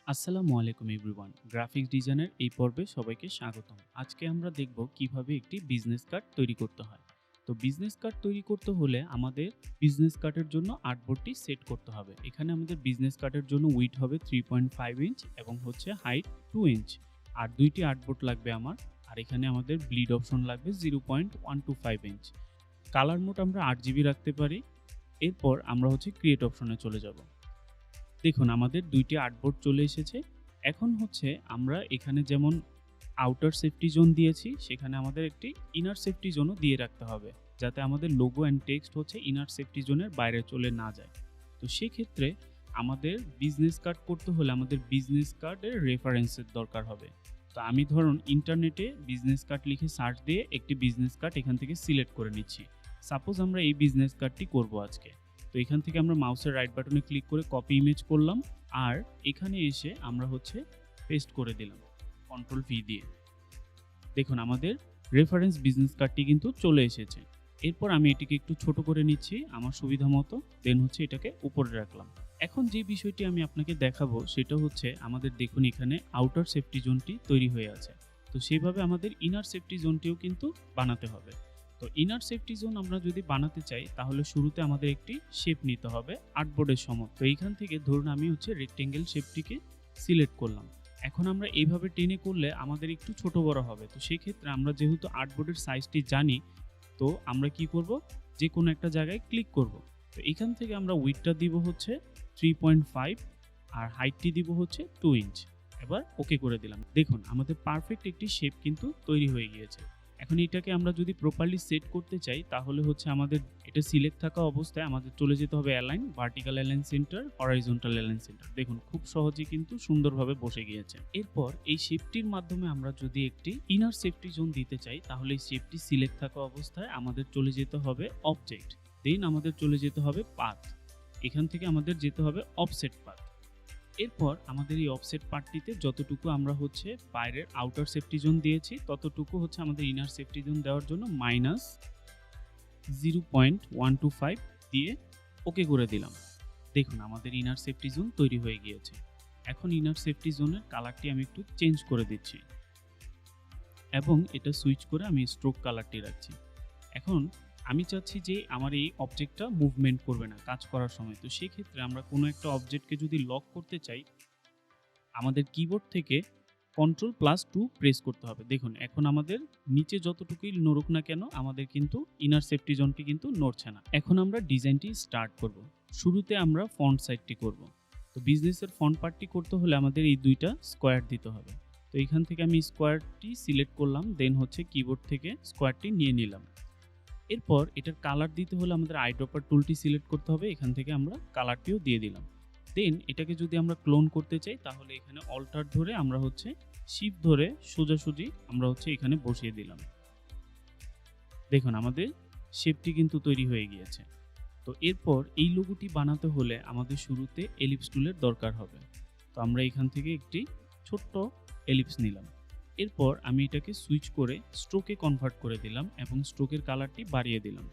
আসসালামু আলাইকুম everyone. Graphics ডিজাইনের এই পর্বে সবাইকে স্বাগতম। আজকে আমরা দেখব কিভাবে একটি বিজনেস কার্ড তৈরি করতে হয়। তো বিজনেস কার্ড তৈরি করতে হলে আমাদের বিজনেস কার্ডের জন্য আর্টবোর্ডটি সেট করতে হবে। এখানে আমাদের বিজনেস কার্ডের জন্য উইডথ হবে 3.5 ইঞ্চ এবং হচ্ছে হাইট 2 ইঞ্চ। আর দুইটি আর্টবোর্ড লাগবে আমার। আর এখানে আমাদের ব্লিড অপশন লাগবে 0.125 ইঞ্চ। কালার মোড আমরা 8 GB রাখতে পারি। এরপর আমরা হচ্ছে ক্রিয়েট অপশনে চলে যাব। দেখুন আমাদের ২টি আর্টবোর্ড চলে এসেছে। এখন হচ্ছে আমরা এখানে যেমন আউটার সেফটি জোন দিয়েছি, সেখানে আমাদের একটি ইনার সেফটি জোনও দিয়ে রাখতে হবে। যাতে আমাদের লোগো অ্যান্ড টেক্সট হচ্ছে ইনার সেফটি জোনের বাইরে চলে না যায়। তো সেক্ষেত্রে আমাদের বিজনেস কার্ড করতে হলে আমাদের বিজনেস কার্ডের রেফারেন্সের দরকার হবে। তো আমি ধরুন ইন্টারনেটে বিজনেস কার্ড লিখে সার্চ দিয়ে একটি বিজনেস কার্ড এখান থেকে সিলেক্ট করে নিচ্ছি। সাপোজ আমরা এই বিজনেস কার্ডটি করব আজকে। তো এখান থেকে আমরা মাউসের রাইট বাটনে ক্লিক করে কপি ইমেজ করলাম, আর এখানে এসে আমরা হচ্ছে পেস্ট করে দিলাম কন্ট্রোল ভি দিয়ে। দেখুন আমাদের রেফারেন্স বিজনেস কার্ডটি কিন্তু চলে এসেছে। এরপর আমি এটিকে একটু ছোট করে নিচ্ছি আমার সুবিধা মতো, দেন হচ্ছে এটাকে উপরে রাখলাম। এখন যে বিষয়টি আমি আপনাকে দেখাবো সেটা হচ্ছে আমাদের দেখুন এখানে আউটার সেফটি জোনটি তৈরি হয়ে আছে। তো সেইভাবে আমাদের ইনার সেফটি জোনটিও কিন্তু বানাতে হবে। তো ইনার সেফটি জোন আমরা যদি বানাতে চাই তাহলে শুরুতে আমাদের একটি শেপ নিতে হবে আর্টবোর্ডের সময়। তো এইখান থেকে ধরুন আমি হচ্ছে রেক্টেঙ্গেল শেপটিকে সিলেক্ট করলাম। এখন আমরা এইভাবে টেনে করলে আমাদের একটু ছোট বড় হবে। তো সেই ক্ষেত্রে আমরা যেহেতু আর্টবোর্ডের সাইজটি জানি, তো আমরা কি করব, যে কোনো একটা জায়গায় ক্লিক করব। তো এখান থেকে আমরা উইডথটা দিব হচ্ছে 3.5 আর হাইটটি দিব হচ্ছে 2 ইঞ্চ। এবার ওকে করে দিলাম। দেখুন আমাদের পারফেক্ট একটি শেপ কিন্তু তৈরি হয়ে গিয়েছে। এখন এটাকে আমরা যদি প্রপারলি সেট করতে চাই তাহলে হচ্ছে আমাদের এটা সিলেক্ট থাকা অবস্থায় আমাদের চলে যেতে হবে align, vertical align centre, horizontal align centre. দেখুন খুব সহজেই কিন্তু সুন্দরভাবে বসে গিয়েছে। এরপর এই শেপটির মাধ্যমে আমরা যদি একটি ইনার সেফটি জোন দিতে চাই তাহলে এই শেপটি সিলেক্ট থাকা অবস্থায় আমাদের চলে যেতে হবে অবজেক্ট, দেন আমাদের চলে যেতে হবে পাথ। এখান থেকে আমাদের যেতে হবে অফসেট পাথ। এরপর আমাদের এই অফসেট পার্টটিতে যতটুকু আমরা হচ্ছে বাইরের আউটার সেফটি জোন দিয়েছি ততটুকু হচ্ছে আমাদের ইনার সেফটি জোন দেওয়ার জন্য -0.125 দিয়ে ওকে করে দিলাম। দেখুন আমাদের ইনার সেফটি জোন তৈরি হয়ে গিয়েছে। এখন ইনার সেফটি জোনের কালারটি আমি একটু চেঞ্জ করে দিচ্ছি এবং এটা সুইচ করে আমি স্ট্রোক কালারটি রাখছি। এখন আমি চাচ্ছি যে আমার এই অবজেক্টটা মুভমেন্ট করবে না কাজ করার সময়। তো সেক্ষেত্রে আমরা কোনো একটা অবজেক্টকে যদি লক করতে চাই আমাদের কিবোর্ড থেকে Ctrl+2 প্রেস করতে হবে। দেখুন এখন আমাদের নিচে যতটুকুই নড়ুক না কেন আমাদের কিন্তু ইনার সেফটি জোনটি কিন্তু নড়ছে না। এখন আমরা ডিজাইনটি স্টার্ট করব। শুরুতে আমরা ফন্ট সাইজটি করব। তো বিজনেসের ফন্ট পার্টটি করতে হলে আমাদের এই দুইটা স্কোয়ার দিতে হবে। তো এখান থেকে আমি স্কোয়ারটি সিলেক্ট করলাম, দেন হচ্ছে কিবোর্ড থেকে স্কোয়ারটি নিয়ে নিলাম। এরপর এটার কালার দিতে হলে আমাদের আইড্রপার টুলটি সিলেক্ট করতে হবে, এখান থেকে আমরা কালারটিও দিয়ে দিলাম। দেন এটাকে যদি আমরা ক্লোন করতে চাই তাহলে এখানে অল্টার ধরে আমরা হচ্ছে শিফট ধরে সোজাসুজি আমরা হচ্ছে এখানে বসিয়ে দিলাম। দেখুন আমাদের শেপটি কিন্তু তৈরি হয়ে গিয়েছে। তো এরপর এই লোগোটি বানাতে হলে আমাদের শুরুতে এলিপস টুলের দরকার হবে। তো আমরা এখান থেকে একটি ছোট্ট এলিপস নিলাম। এরপর আমি এটাকে সুইচ করে স্ট্রোকে কনভার্ট করে দিলাম এবং স্ট্রোকের কালারটি বাড়িয়ে দিলাম।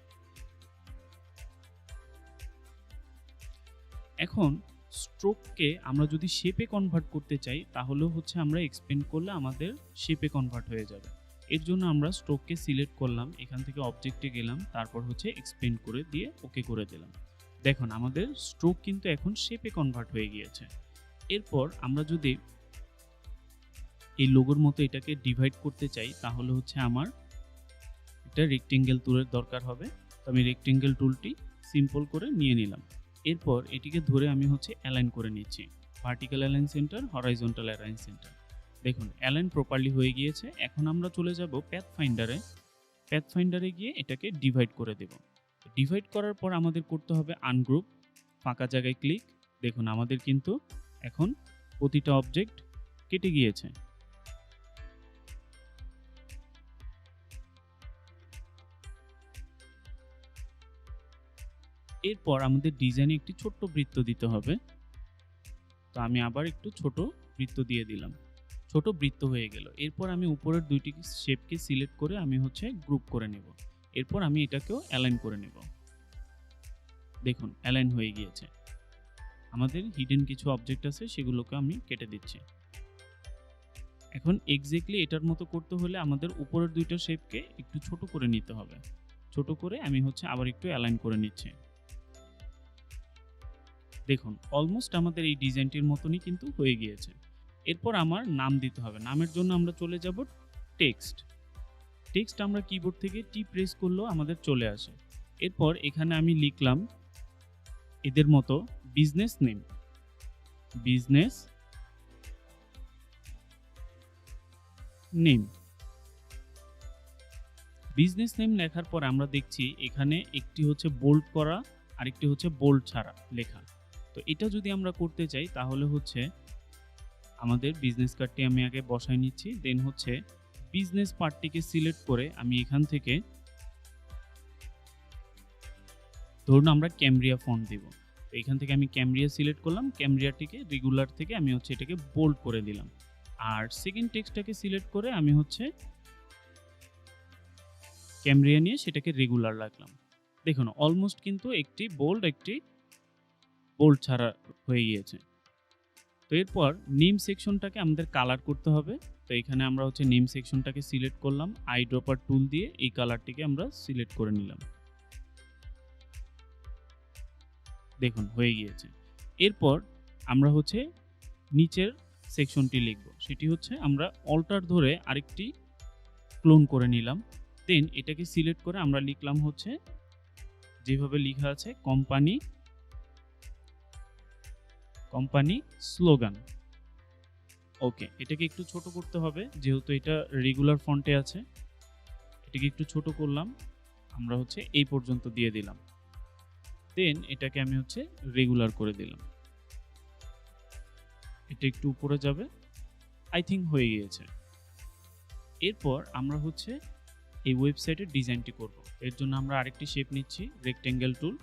এখন স্ট্রোককে আমরা যদি শেপে কনভার্ট করতে চাই তাহলেও হচ্ছে আমরা এক্সপেন্ড করলে আমাদের শেপে কনভার্ট হয়ে যাবে। এর জন্য আমরা স্ট্রোককে সিলেক্ট করলাম, এখান থেকে অবজেক্টে গেলাম, তারপর হচ্ছে এক্সপেন্ড করে দিয়ে ওকে করে দিলাম। দেখুন আমাদের স্ট্রোক কিন্তু এখন শেপে কনভার্ট হয়ে গিয়েছে। এরপর আমরা যদি এই লোগোর মতো এটাকে ডিভাইড করতে চাই তাহলে হচ্ছে আমার একটা রেক্টেঙ্গেল টুলের দরকার হবে। তো আমি রেক্টেঙ্গেল টুলটি সিম্পল করে নিয়ে নিলাম। এরপর এটিকে ধরে আমি হচ্ছে অ্যালাইন করে নিচ্ছি, vertical align centre, horizontal align centre. দেখুন অ্যালাইন প্রপারলি হয়ে গিয়েছে। এখন আমরা চলে যাব প্যাথ ফাইন্ডারে গিয়ে এটাকে ডিভাইড করে দেব। ডিভাইড করার পর আমাদের করতে হবে আনগ্রুপ, ফাঁকা জায়গায় ক্লিক। দেখুন আমাদের কিন্তু এখন প্রতিটা অবজেক্ট কেটে গিয়েছে। এরপর আমাদের ডিজাইনে একটি ছোট্ট বৃত্ত দিতে হবে। তো আমি আবার একটু ছোট বৃত্ত দিয়ে দিলাম। ছোট বৃত্ত হয়ে গেল। এরপর আমি উপরের দুইটি শেপকে সিলেক্ট করে আমি হচ্ছে গ্রুপ করে নেব। এরপর আমি এটাকেও অ্যালাইন করে নেব। দেখুন অ্যালাইন হয়ে গিয়েছে। আমাদের হিডেন কিছু অবজেক্ট আছে সেগুলোকে আমি কেটে দিচ্ছি। এখন এক্স্যাক্টলি এটার মতো করতে হলে আমাদের উপরের দুইটা শেপকে একটু ছোট করে নিতে হবে। ছোট করে আমি হচ্ছে আবার একটু অ্যালাইন করে নিচ্ছি। দেখুন অলমোস্ট আমাদের এই ডিজাইনটির মতনই কিন্তু হয়ে গিয়েছে। এরপর আমার নাম দিতে হবে। নামের জন্য আমরা চলে যাব টেক্সট। টেক্সট আমরা কিবোর্ড থেকে টি প্রেস করলেও আমাদের চলে আসে। এরপর এখানে আমি লিখলাম এদের মতো business name. Business name. Business name লেখার পর আমরা দেখছি এখানে একটি হচ্ছে বোল্ড করা আরেকটি হচ্ছে বোল্ড ছাড়া লেখা। তো এটা যদি আমরা করতে চাই তাহলে হচ্ছে আমাদের বিজনেস কার্ডটি আমি আগে বসায় নিচ্ছি। দেন হচ্ছে বিজনেস পার্টটিকে সিলেক্ট করে আমি এখান থেকে ধরুন আমরা ক্যামব্রিয়া ফন্ট দিব। তো এখান থেকে আমি ক্যামব্রিয়া সিলেক্ট করলাম। ক্যামব্রিয়াটিকে রেগুলার থেকে আমি হচ্ছে এটাকে বোল্ড করে দিলাম। আর সেকেন্ড টেক্সটটাকে সিলেক্ট করে আমি হচ্ছে ক্যামব্রিয়া নিয়ে সেটাকে রেগুলার রাখলাম। দেখুন অলমোস্ট কিন্তু একটি বোল্ড ছাড়া হয়ে গিয়েছে। তো এরপর নেম সেকশনটাকে আমাদের কালার করতে হবে। তো এখানে আমরা হচ্ছে নেম সেকশনটাকে সিলেক্ট করলাম। আই ড্রপার টুল দিয়ে এই কালারটিকে আমরা সিলেক্ট করে নিলাম। দেখুন হয়ে গিয়েছে। এরপর আমরা হচ্ছে নিচের সেকশনটি লিখব। সেটি হচ্ছে আমরা অল্টার ধরে আরেকটি ক্লোন করে নিলাম। দেন এটাকে সিলেক্ট করে আমরা লিখলাম হচ্ছে যেভাবে লেখা আছে কোম্পানি স্লোগান। ওকে, এটাকে একটু ছোট করতে হবে যেহেতু এটা রেগুলার ফন্টে আছে। এটাকে একটু ছোট করলাম। আমরা হচ্ছে এই পর্যন্ত দিয়ে দিলাম। দেন এটাকে আমি হচ্ছে রেগুলার করে দিলাম। এটা একটু উপরে যাবে। আই থিঙ্ক হয়ে গিয়েছে। এরপর আমরা হচ্ছে এই ওয়েবসাইটের ডিজাইনটি করব। এর জন্য আমরা আরেকটি শেপ নিচ্ছি, রেক্টেঙ্গেল টুল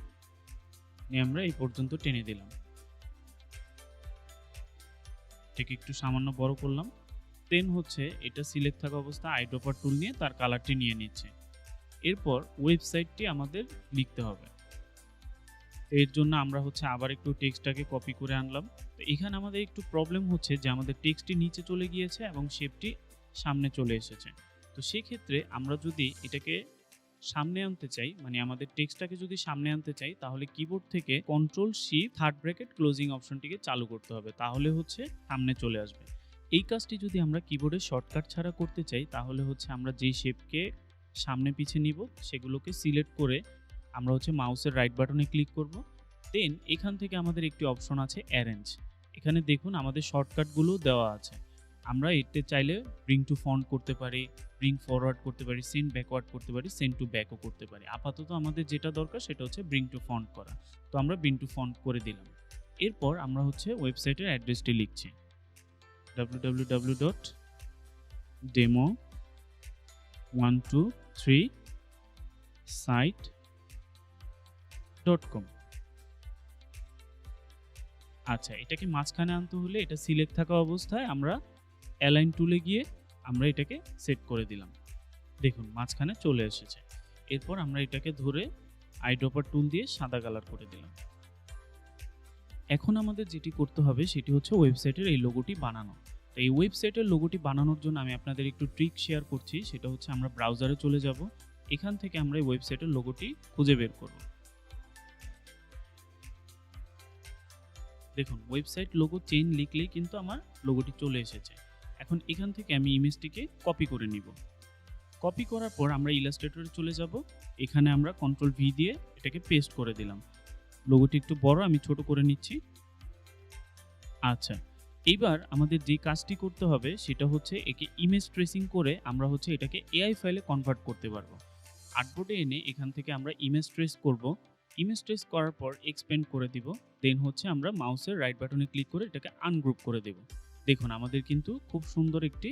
নিয়ে আমরা এই পর্যন্ত টেনে দিলাম। এটাকে একটু সামান্য বড় করলাম। দেন হচ্ছে এটা সিলেক্ট থাকা অবস্থা আই ড্রপার টুল নিয়ে তার কালারটি নিয়ে নিচ্ছে। এরপর ওয়েবসাইটটি আমাদের লিখতে হবে। এর জন্য আমরা হচ্ছে আবার একটু টেক্সটটাকে কপি করে আনলাম। তো এখানে আমাদের একটু প্রবলেম হচ্ছে যে আমাদের টেক্সটটি নিচে চলে গিয়েছে এবং শেপটি সামনে চলে এসেছে। তো সেক্ষেত্রে আমরা যদি এটাকে সামনে আনতে চাই, মানে আমাদের টেক্সটটাকে যদি সামনে আনতে চাই, তাহলে কিবোর্ড থেকে control shift third bracket closing অপশনটিকে চালু করতে হবে। তাহলে হচ্ছে সামনে চলে আসবে। এই কাজটি যদি আমরা কিবোর্ডের শর্টকাট ছাড়া করতে চাই তাহলে হচ্ছে আমরা যেই শেপকে সামনে পিছে নিব সেগুলোকে সিলেক্ট করে আমরা হচ্ছে মাউসের রাইট বাটনে ক্লিক করব। দেন এখান থেকে আমাদের একটি অপশন আছে অ্যারেঞ্জ। এখানে দেখুন আমাদের শর্টকাটগুলো দেওয়া আছে। আমরা এতে চাইলে ব্রিং টু ফ্রন্ট করতে পারি, ব্রিং ফরওয়ার্ড করতে পারি, সেন্ড ব্যাকওয়ার্ড করতে পারি, সেন্ড টু ব্যাকও করতে পারি। আপাতত আমাদের যেটা দরকার সেটা হচ্ছে ব্রিং টু ফ্রন্ট করা। তো আমরা ব্রিং টু ফ্রন্ট করে দিলাম। এরপর আমরা হচ্ছে ওয়েবসাইটের অ্যাড্রেসটি লিখছি, www.demo123site.com। আচ্ছা, এটাকে মাঝখানে আনতে হলে এটা সিলেক্ট থাকা অবস্থায় আমরা অ্যালাইন টুলে গিয়ে আমরা এটাকে সেট করে দিলাম। দেখুন মাঝখানে চলে এসেছে। এরপর আমরা এটাকে ধরে আই ড্রপার টুল দিয়ে সাদা কালার করে দিলাম। এখন আমাদের যেটি করতে হবে সেটি হচ্ছে ওয়েবসাইটের এই লোগোটি বানানো। তো এই ওয়েবসাইটের লোগোটি বানানোর জন্য আমি আপনাদের একটু ট্রিক শেয়ার করছি। সেটা হচ্ছে আমরা ব্রাউজারে চলে যাব। এখান থেকে আমরা এই ওয়েবসাইটের লোগোটি খুঁজে বের করব। দেখুন ওয়েবসাইট লোগো চেইন লিখলেই কিন্তু আমার লোগোটি চলে এসেছে। এখন এখান থেকে আমি ইমেজটিকে কপি করে নিব। কপি করার পর আমরা ইলাস্ট্রেটরে চলে যাব। এখানে আমরা কন্ট্রোল ভি দিয়ে এটাকে পেস্ট করে দিলাম। লোগোটি একটু বড়, আমি ছোট করে নিচ্ছি। আচ্ছা, এইবার আমাদের যে কাজটি করতে হবে সেটা হচ্ছে একে ইমেজ ট্রেসিং করে আমরা হচ্ছে এটাকে এআই ফাইলে কনভার্ট করতে পারবো। আর্টবোর্ডে এনে এখান থেকে আমরা ইমেজ ট্রেস করব। ইমেজ ট্রেস করার পর এক্সপেন্ড করে দিব। দেন হচ্ছে আমরা মাউসের রাইট বাটনে ক্লিক করে এটাকে আনগ্রুপ করে দেব। দেখুন আমাদের কিন্তু খুব সুন্দর একটি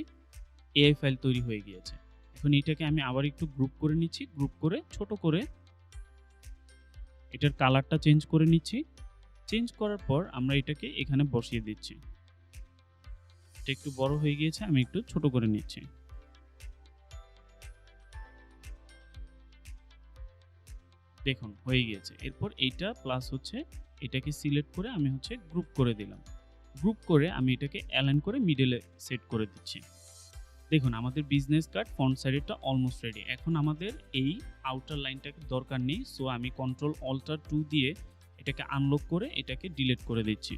এআই ফাইল তৈরি হয়ে গিয়েছে। এখন এটাকে আমি আবার একটু গ্রুপ করে নিচ্ছি। গ্রুপ করে ছোট করে এটার কালারটা চেঞ্জ করে নিচ্ছি। চেঞ্জ করার পর আমরা এটাকে এখানে বসিয়ে দিচ্ছি। এটা একটু বড় হয়ে গিয়েছে, আমি একটু ছোট করে নিচ্ছি। দেখুন হয়ে গিয়েছে। এরপর এইটা প্লাস হচ্ছে এটাকে সিলেক্ট করে আমি হচ্ছে গ্রুপ করে দিলাম। গ্রুপ করে আমি এটাকে অ্যালাইন করে মিডলে সেট করে দিচ্ছি। দেখুন আমাদের বিজনেস কার্ড ফন্ট সাইজটা অলমোস্ট রেডি। এখন আমাদের এই আউটার লাইনটাকে দরকার নেই। সো আমি কন্ট্রোল অল্টার 2 দিয়ে এটাকে আনলক করে এটাকে ডিলিট করে দিচ্ছি।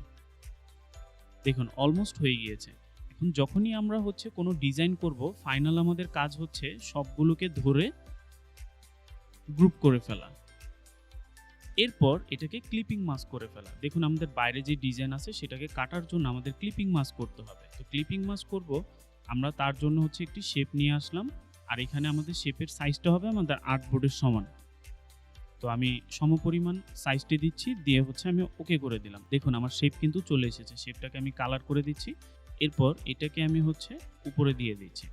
দেখুন অলমোস্ট হয়ে গিয়েছে। এখন যখনই আমরা হচ্ছে কোনো ডিজাইন করব, ফাইনাল আমাদের কাজ হচ্ছে সবগুলোকে ধরে গ্রুপ করে ফেলা। এরপর এটাকে ক্লিপিং মাস্ক করে ফেলা। দেখুন আমাদের বাইরে যে ডিজাইন আছে সেটাকে কাটার জন্য আমাদের ক্লিপিং মাস্ক করতে হবে। তো ক্লিপিং মাস্ক করব আমরা, তার জন্য হচ্ছে একটি শেপ নিয়ে আসলাম। আর এখানে আমাদের শেপের সাইজটা হবে আমাদের আর্টবোর্ডের সমান। তো আমি সমপরিমাণ সাইজটি দিচ্ছি, দিয়ে হচ্ছে আমি ওকে করে দিলাম। দেখুন আমার শেপ কিন্তু চলে এসেছে। শেপটাকে আমি কালার করে দিচ্ছি। এরপর এটাকে আমি হচ্ছে উপরে দিয়ে দিচ্ছি।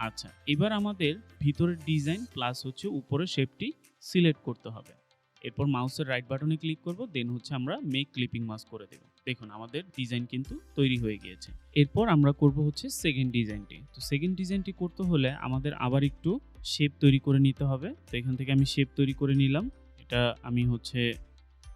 আচ্ছা, এবার আমাদের ভিতরের ডিজাইন প্লাস হচ্ছে উপরের শেপটি সিলেক্ট করতে হবে। এরপর মাউসের রাইট বাটনে ক্লিক করব, দেন হচ্ছে আমরা মেক ক্লিপিং মাস্ক করে দেব। দেখুন আমাদের ডিজাইন কিন্তু তৈরি হয়ে গিয়েছে। এরপর আমরা করব হচ্ছে সেকেন্ড ডিজাইনটি। তো সেকেন্ড ডিজাইনটি করতে হলে আমাদের আবার একটু শেপ তৈরি করে নিতে হবে। তো এখান থেকে আমি শেপ তৈরি করে নিলাম। এটা আমি হচ্ছে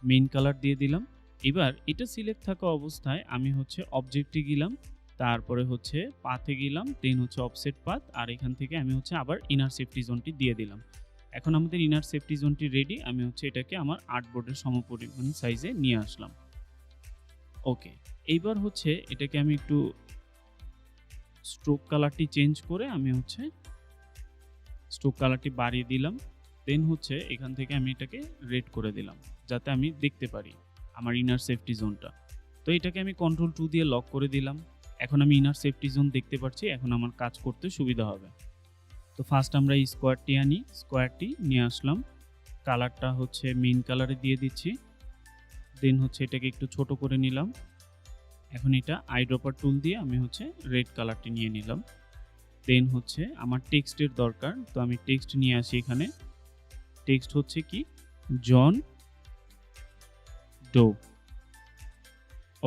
মেইন কালার দিয়ে দিলাম। এবার এটা সিলেক্ট থাকা অবস্থায় আমি হচ্ছে অবজেক্টে গেলাম, তারপরে হচ্ছে পাথে গেলাম, দেন হচ্ছে অফসেট পাথ, আর এখান থেকে আমি হচ্ছে আবার ইনার সেফটি জোনটি দিয়ে দিলাম। এখন আমাদের ইনার সেফটি জোনটি রেডি। আমি হচ্ছে এটাকে আমার আর্টবোর্ডের সমপরিমাণ সাইজে নিয়ে আসলাম। ওকে, এইবার হচ্ছে এটাকে আমি একটু স্ট্রোক কালারটি চেঞ্জ করে আমি হচ্ছে স্ট্রোক কালারটি বাড়িয়ে দিলাম। দেন হচ্ছে এখান থেকে আমি এটাকে রেড করে দিলাম যাতে আমি দেখতে পারি আমার ইনার সেফটি জোনটা। তো এটাকে আমি কন্ট্রোল 2 দিয়ে লক করে দিলাম। এখন আমি ইনার সেফটি জোন দেখতে পাচ্ছি। এখন আমার কাজ করতে সুবিধা হবে। তো ফার্স্ট আমরা এই স্কোয়ারটি আনি, স্কোয়ারটি নিয়ে আসলাম। কালারটা হচ্ছে মেইন কালারে দিয়ে দিচ্ছি। দেন হচ্ছে এটাকে একটু ছোট করে নিলাম। এখন এটা আইড্রপার টুল দিয়ে আমি হচ্ছে রেড কালারটি নিয়ে নিলাম। দেন হচ্ছে আমার টেক্সটের দরকার, তো আমি টেক্সট নিয়ে আসি। এখানে টেক্সট হচ্ছে কি, জন ডো।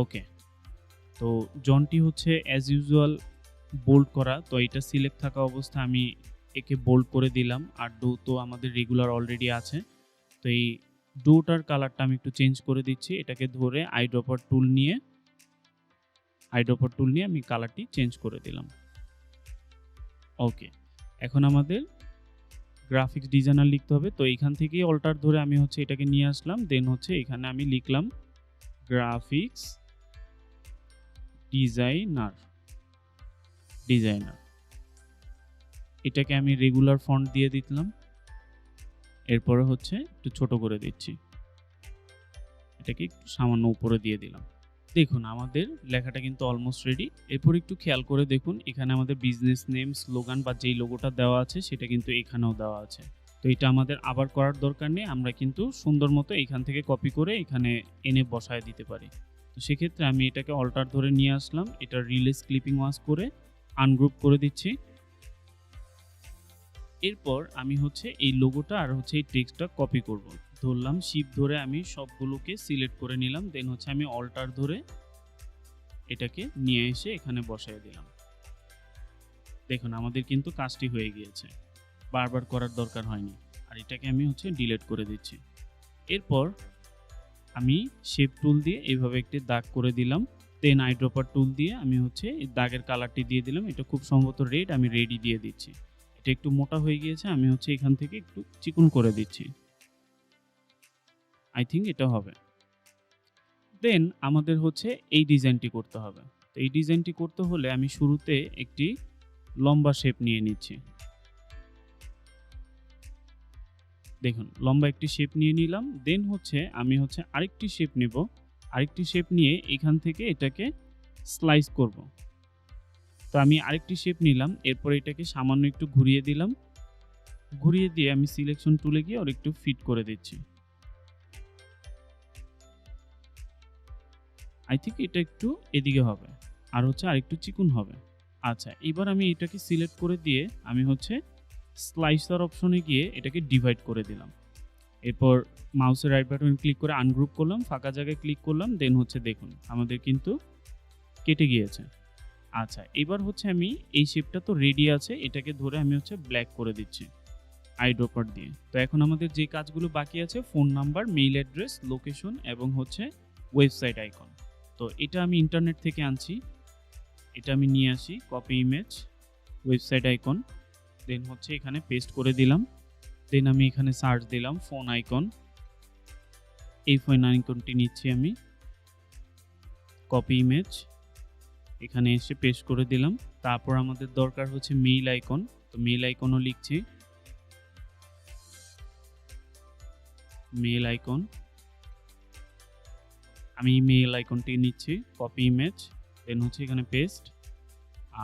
ওকে, তো জনটি হচ্ছে অ্যাজ ইউজুয়াল বোল্ড করা। তো এটা সিলেক্ট থাকা অবস্থায় আমি একে বোল্ড করে দিলাম। আর ডো তো আমাদের রেগুলার অলরেডি আছে। তো এই ডোটার কালারটা আমি একটু চেঞ্জ করে দিচ্ছি। এটাকে ধরে আইড্রপার টুল নিয়ে আমি কালারটি চেঞ্জ করে দিলাম। ওকে, এখন আমাদের গ্রাফিক্স ডিজাইনার লিখতে হবে। তো এইখান থেকেই অল্টার ধরে আমি হচ্ছে এটাকে নিয়ে আসলাম। দেন হচ্ছে এখানে আমি লিখলাম গ্রাফিক্স ডিজাইনার। এটাকে আমি রেগুলার ফন্ট দিয়ে দিলাম। এরপরে হচ্ছে একটু ছোট করে দিচ্ছি। এটাকে একটু সামান্য উপরে দিয়ে দিলাম। দেখুন আমাদের লেখাটা কিন্তু অলমোস্ট রেডি। এরপর একটু খেয়াল করে দেখুন, এখানে আমাদের বিজনেস নেম, স্লোগান বা যেই লোগোটা দেওয়া আছে সেটা কিন্তু এখানেও দেওয়া আছে। তো এটা আমাদের আবার করার দরকার নেই। আমরা কিন্তু সুন্দর মতো এখান থেকে কপি করে এখানে এনে বসায় দিতে পারি। তো সেক্ষেত্রে আমি এটাকে অল্টার ধরে নিয়ে আসলাম। এটা রিলিজ ক্লিপিং মাস্ক করে আনগ্রুপ করে দিচ্ছি। এরপর আমি হচ্ছে এই লোগোটা আর হচ্ছে এই টেক্সটটা কপি করব। ধরলাম শিফট ধরে আমি সবগুলোকে সিলেক্ট করে নিলাম। দেন হচ্ছে আমি অল্টার ধরে এটাকে নিয়ে এসে এখানে বসায় দিলাম। দেখুন আমাদের কিন্তু কাজটি হয়ে গিয়েছে, বারবার করার দরকার হয়নি। আর এটাকে আমি হচ্ছে ডিলিট করে দিচ্ছি। এরপর আমি শেপ টুল দিয়ে এইভাবে একটি দাগ করে দিলাম। দেন আইড্রপার টুল দিয়ে আমি হচ্ছে এই দাগের কালারটি দিয়ে দিলাম। এটা খুব সম্ভবত রেড, আমি রেডই দিয়ে দিচ্ছি। এটা একটু মোটা হয়ে গিয়েছে, আমি হচ্ছে এখান থেকে একটু চিকন করে দিচ্ছি। আই থিঙ্ক এটা হবে। দেন আমাদের হচ্ছে এই ডিজাইনটি করতে হবে। তো এই ডিজাইনটি করতে হলে আমি শুরুতে একটি লম্বা শেপ নিয়ে নিচ্ছি। দেখুন লম্বা একটি শেপ নিয়ে নিলাম। দেন হচ্ছে আমি হচ্ছে আরেকটি শেপ নেব। আরেকটি শেপ নিয়ে এখান থেকে এটাকে স্লাইস করব। তো আমি আরেকটি শেপ নিলাম। এরপর এটাকে সামান্য একটু ঘুরিয়ে দিলাম। ঘুরিয়ে দিয়ে আমি সিলেকশন টুলে গিয়ে আর একটু ফিট করে দিচ্ছি। আই থিঙ্ক এটা একটু এদিকে হবে, আর হচ্ছে আরেকটু চিকন হবে। আচ্ছা, এবার আমি এটাকে সিলেক্ট করে দিয়ে আমি হচ্ছে স্লাইসার অপশনে গিয়ে এটাকে ডিভাইড করে দিলাম। এরপর মাউসের রাইট বাটন ক্লিক করে আনগ্রুপ করলাম, ফাঁকা জায়গায় ক্লিক করলাম। দেন হচ্ছে দেখুন আমাদের কিন্তু কেটে গিয়েছে। আচ্ছা, এবার হচ্ছে আমি এই শেপটা তো রেডি আছে, এটাকে ধরে আমি হচ্ছে ব্ল্যাক করে দিচ্ছি। আইড্রপার দিয়ে। তো এখন আমাদের যে কাজগুলো বাকি আছে phone number, mail address, location এবং হচ্ছে ওয়েবসাইট আইকন। তো এটা আমি ইন্টারনেট থেকে আনছি। এটা আমি নিয়ে আসি, কপি ইমেজ, ওয়েবসাইট আইকন, দেন হচ্ছে এখানে পেস্ট করে দিলাম। দেন আমি এখানে সার্চ দিলাম ফোন আইকন। এই ফোন আইকনটি নিচ্ছি আমি, কপি ইমেজ, এখানে এসে পেস্ট করে দিলাম। তারপর আমাদের দরকার হচ্ছে মেইল আইকন, তো মেইল আইকনও লিখছি, মেইল আইকন, আমি মেইল আইকনটি নিচ্ছি, কপি ইমেজ, দেন হচ্ছে এখানে পেস্ট।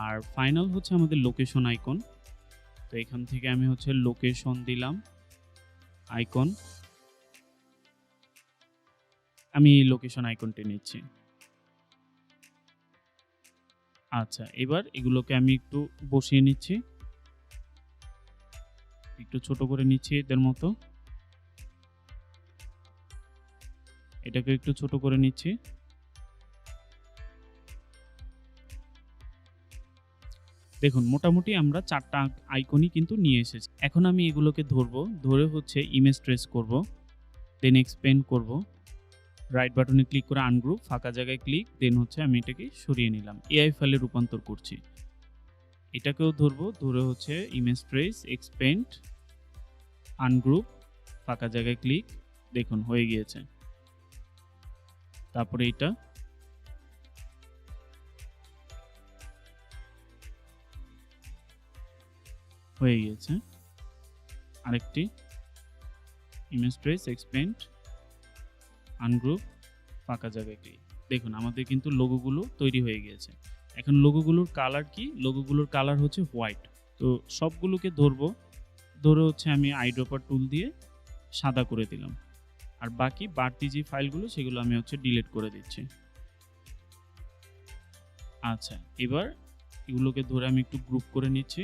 আর ফাইনাল হচ্ছে আমাদের লোকেশন আইকন, তো এখান থেকে আমি হচ্ছে লোকেশন দিলাম আইকন, আমি এই লোকেশন আইকনটি নিচ্ছি। আচ্ছা, এবার এগুলোকে আমি একটু বসিয়ে নিচ্ছি, একটু ছোট করে নিচ্ছি এদের মতো, এটাকে একটু ছোট করে নিচ্ছি। দেখুন মোটামুটি আমরা 4টা আইকনই কিন্তু নিয়ে এসেছি। এখন আমি এগুলোকে ধরবো, ধরে হচ্ছে ইমেজ ট্রেস করব, দেন এক্সপেন্ড করব, রাইট বাটনে ক্লিক করে আনগ্রুপ, ফাঁকা জায়গায় ক্লিক, দেন হচ্ছে আমি এটাকে সরিয়ে নিলাম, এআই ফাইলে রূপান্তর করছি। এটাকেও ধরবো, ধরে হচ্ছে ইমেজ ট্রেস, এক্সপেন্ড, আনগ্রুপ, ফাঁকা জায়গায় ক্লিক, দেখুন হয়ে গিয়েছে। তারপরে এটা হয়ে গিয়েছে। আরেকটি ইমেজ ট্রেস, এক্সপেন্ড, আনগ্রুপ, ফাঁকা জায়গায় ক্লিক, দেখুন আমাদের কিন্তু লোগোগুলো তৈরি হয়ে গিয়েছে। এখন লোগোগুলোর কালার কি? লোগোগুলোর কালার হচ্ছে হোয়াইট। তো সবগুলোকে ধরবো, ধরে হচ্ছে আমি আইড্রপার টুল দিয়ে সাদা করে দিলাম। আর বাকি বাড়তি যে ফাইলগুলো সেগুলো আমি হচ্ছে ডিলিট করে দিচ্ছি। আচ্ছা, এবার এগুলোকে ধরে আমি একটু গ্রুপ করে নিচ্ছি।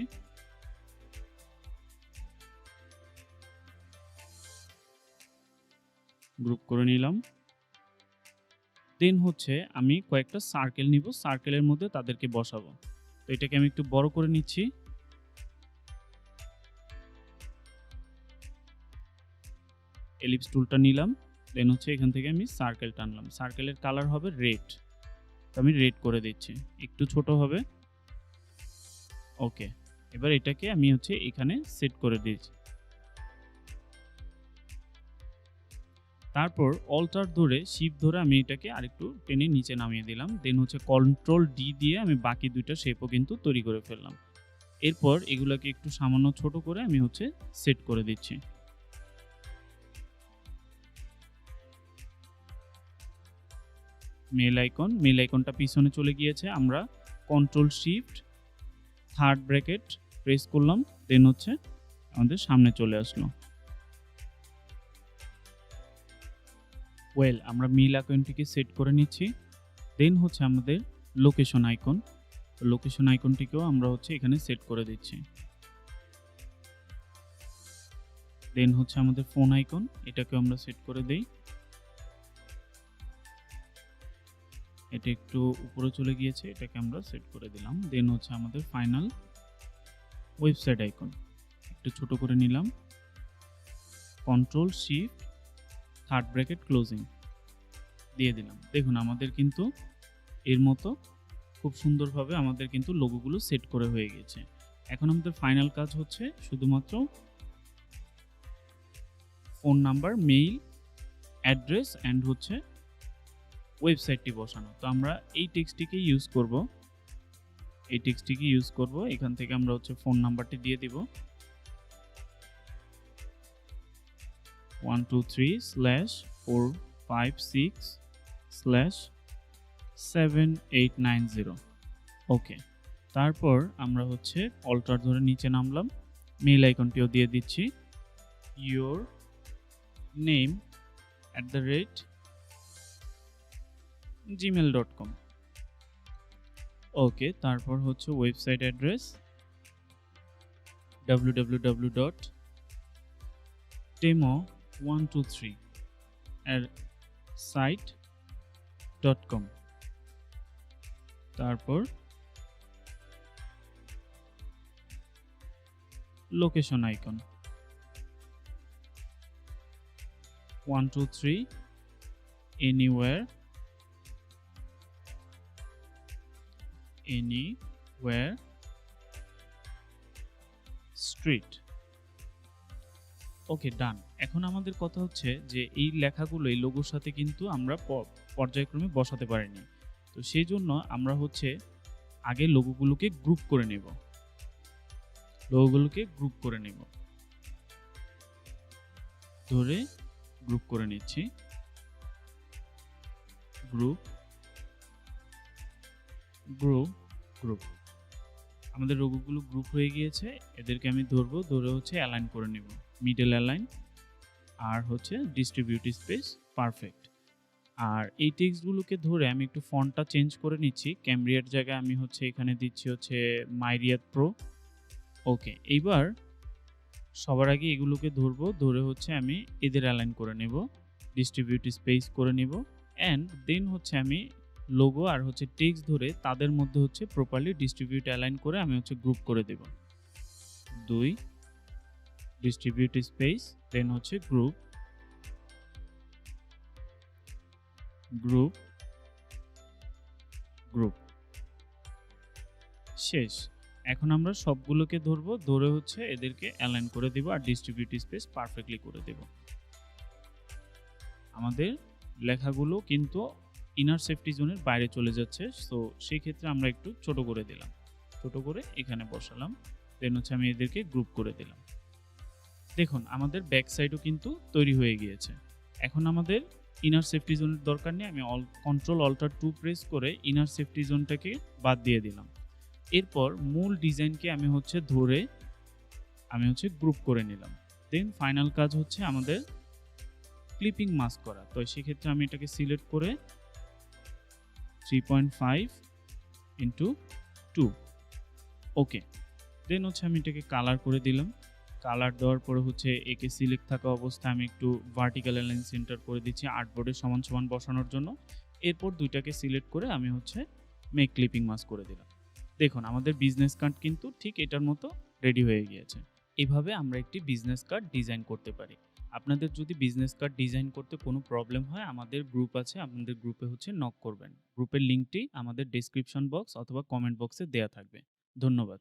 গ্রুপ করে নিলাম। দেন হচ্ছে আমি কয়েকটা সার্কেল নিব, সার্কেলের মধ্যে তাদেরকে বসাবো। তো এটাকে আমি একটু বড় করে নিচ্ছি। এলিপস টুলটা নিলাম, দেন হচ্ছে এখান থেকে আমি সার্কেল টানলাম। সার্কেলের কালার হবে রেড, তো আমি রেড করে দিচ্ছি, একটু ছোট হবে। ওকে, এবার এটাকে আমি হচ্ছে এখানে সেট করে দিচ্ছি। তারপর অল্টার ধরে শিফট ধরে আমি এটাকে আরেকটু টেনে নিচে নামিয়ে দিলাম। দেন হচ্ছে কন্ট্রোল ডি দিয়ে আমি বাকি দুইটা শেপও কিন্তু তৈরি করে ফেললাম। এরপর এগুলোকে একটু সামান্য ছোট করে আমি হচ্ছে সেট করে দিচ্ছি। মেল আইকন, মেল আইকনটা পিছনে চলে গিয়েছে। আমরা control shift third bracket press করলাম, দেন হচ্ছে আমাদের সামনে চলে আসলো। ওয়েল, আমরা মেল আইকনটিকে সেট করে নিচ্ছি। দেন হচ্ছে আমাদের লোকেশন আইকন, লোকেশন আইকনটিকেও আমরা হচ্ছে এখানে সেট করে দিচ্ছি। দেন হচ্ছে আমাদের ফোন আইকন, এটাকে আমরা সেট করে দেই। এটা একটু উপরে চলে গিয়েছে, এটাকে আমরা সেট করে দিলাম। দেন হচ্ছে আমাদের ফাইনাল ওয়েবসাইট আইকন, একটু ছোট করে নিলাম। Control shift third bracket closing দিয়ে দিলাম। দেখুন আমাদের কিন্তু এর মতো খুব সুন্দরভাবে আমাদের কিন্তু লোগোগুলো সেট করে হয়ে গেছে। এখন আমাদের ফাইনাল কাজ হচ্ছে শুধুমাত্র phone number, mail address and হচ্ছে ওয়েবসাইটটি বসানো। তো আমরা এই টেক্সটটিকে ইউজ করব, এই টেক্সটটিকে ইউজ করব। এখান থেকে আমরা হচ্ছে ফোন নাম্বারটি দিয়ে দিব 123/456/7890। ওকে, তারপর আমরা হচ্ছে অল্টার ধরে নিচে নামলাম, মেইল আইকনটিও দিয়ে দিচ্ছি, your name @gmail.com। ওকে, তারপর হচ্ছে ওয়েবসাইট অ্যাড্রেস www.demo123site.com। তারপর লোকেশন আইকন, 1 2 3 anywhere street. ওকে, ডান। এখন আমাদের কথা হচ্ছে যে এই লেখাগুলো এই লোগোর সাথে কিন্তু আমরা পর্যায়ক্রমে বসাতে পারিনি। তো সেই জন্য আমরা হচ্ছে আগে লোগোগুলোকে গ্রুপ করে নেব। ধরে গ্রুপ করে নিচ্ছি। গ্রুপ আমাদের লোগোগুলো গ্রুপ হয়ে গিয়েছে। এদেরকে আমি ধরে হচ্ছে অ্যালাইন করে নেব। মিডল অ্যালাইন আর হচ্ছে ডিস্ট্রিবিউট স্পেস পারফেক্ট। আর এই টেক্সটগুলোকে ধরে আমি একটু ফন্টটা চেঞ্জ করে নিচ্ছি। ক্যামব্রিয়ার জায়গায় আমি হচ্ছে এখানে দিচ্ছি হচ্ছে মাইরিয়াত প্রো। ওকে, এইবার সবার আগে এগুলোকে ধরে হচ্ছে আমি এদের অ্যালাইন করে নেব, ডিস্ট্রিবিউট স্পেস করে নেব, অ্যান্ড দেন হচ্ছে আমি লোগো আর হচ্ছে টেক্সট ধরে তাদের মধ্যে হচ্ছে প্রপারলি ডিস্ট্রিবিউট অ্যালাইন করে আমি হচ্ছে গ্রুপ করে দেব। 2 ডিস্ট্রিবিউট স্পেস, দেন হচ্ছে গ্রুপ শেষ। এখন আমরা সবগুলোকে ধরে হচ্ছে এদেরকে অ্যালাইন করে দেব আর ডিস্ট্রিবিউট স্পেস পারফেক্টলি করে দেব। আমাদের লেখাগুলো কিন্তু ইনার সেফটি জোনের বাইরে চলে যাচ্ছে, সো সেই ক্ষেত্রে আমরা একটু ছোট করে দিলাম, ছোট করে এখানে বসালাম, দেন হচ্ছে আমি এদেরকে গ্রুপ করে দিলাম। দেখুন আমাদের ব্যাক সাইডও কিন্তু তৈরি হয়ে গিয়েছে। এখন আমাদের ইনার সেফটি জোনের দরকার নেই। আমি কন্ট্রোল অল্টার 2 প্রেস করে ইনার সেফটি জোনটাকে বাদ দিয়ে দিলাম। এরপর মূল ডিজাইনকে আমি হচ্ছে গ্রুপ করে নিলাম। দেন ফাইনাল কাজ হচ্ছে আমাদের ক্লিপিং মাস্ক করা। তো সেক্ষেত্রে আমি এটাকে সিলেক্ট করে 3.5 ইন্টু 2। ওকে, দেন হচ্ছে আমি এটাকে কালার করে দিলাম। কালার দেওয়ার পরে হচ্ছে একে সিলেক্ট থাকা অবস্থায় আমি একটু ভার্টিক্যাল অ্যালাইন সেন্টার করে দিচ্ছি আর্টবোর্ডের সমান সমান বসানোর জন্য। এরপর দুইটাকে সিলেক্ট করে আমি হচ্ছে মেক ক্লিপিং মাস্ক করে দিলাম। দেখুন আমাদের বিজনেস কার্ড কিন্তু ঠিক এটার মতো রেডি হয়ে গিয়েছে। এভাবে আমরা একটি বিজনেস কার্ড ডিজাইন করতে পারি। আপনাদের যদি বিজনেস কার্ড ডিজাইন করতে কোনো প্রবলেম হয়, আমাদের গ্রুপ আছে, আপনাদের গ্রুপে হচ্ছে নক করবেন। গ্রুপের লিঙ্কটি আমাদের ডেসক্রিপশন বক্স অথবা কমেন্ট বক্সে দেয়া থাকবে। ধন্যবাদ।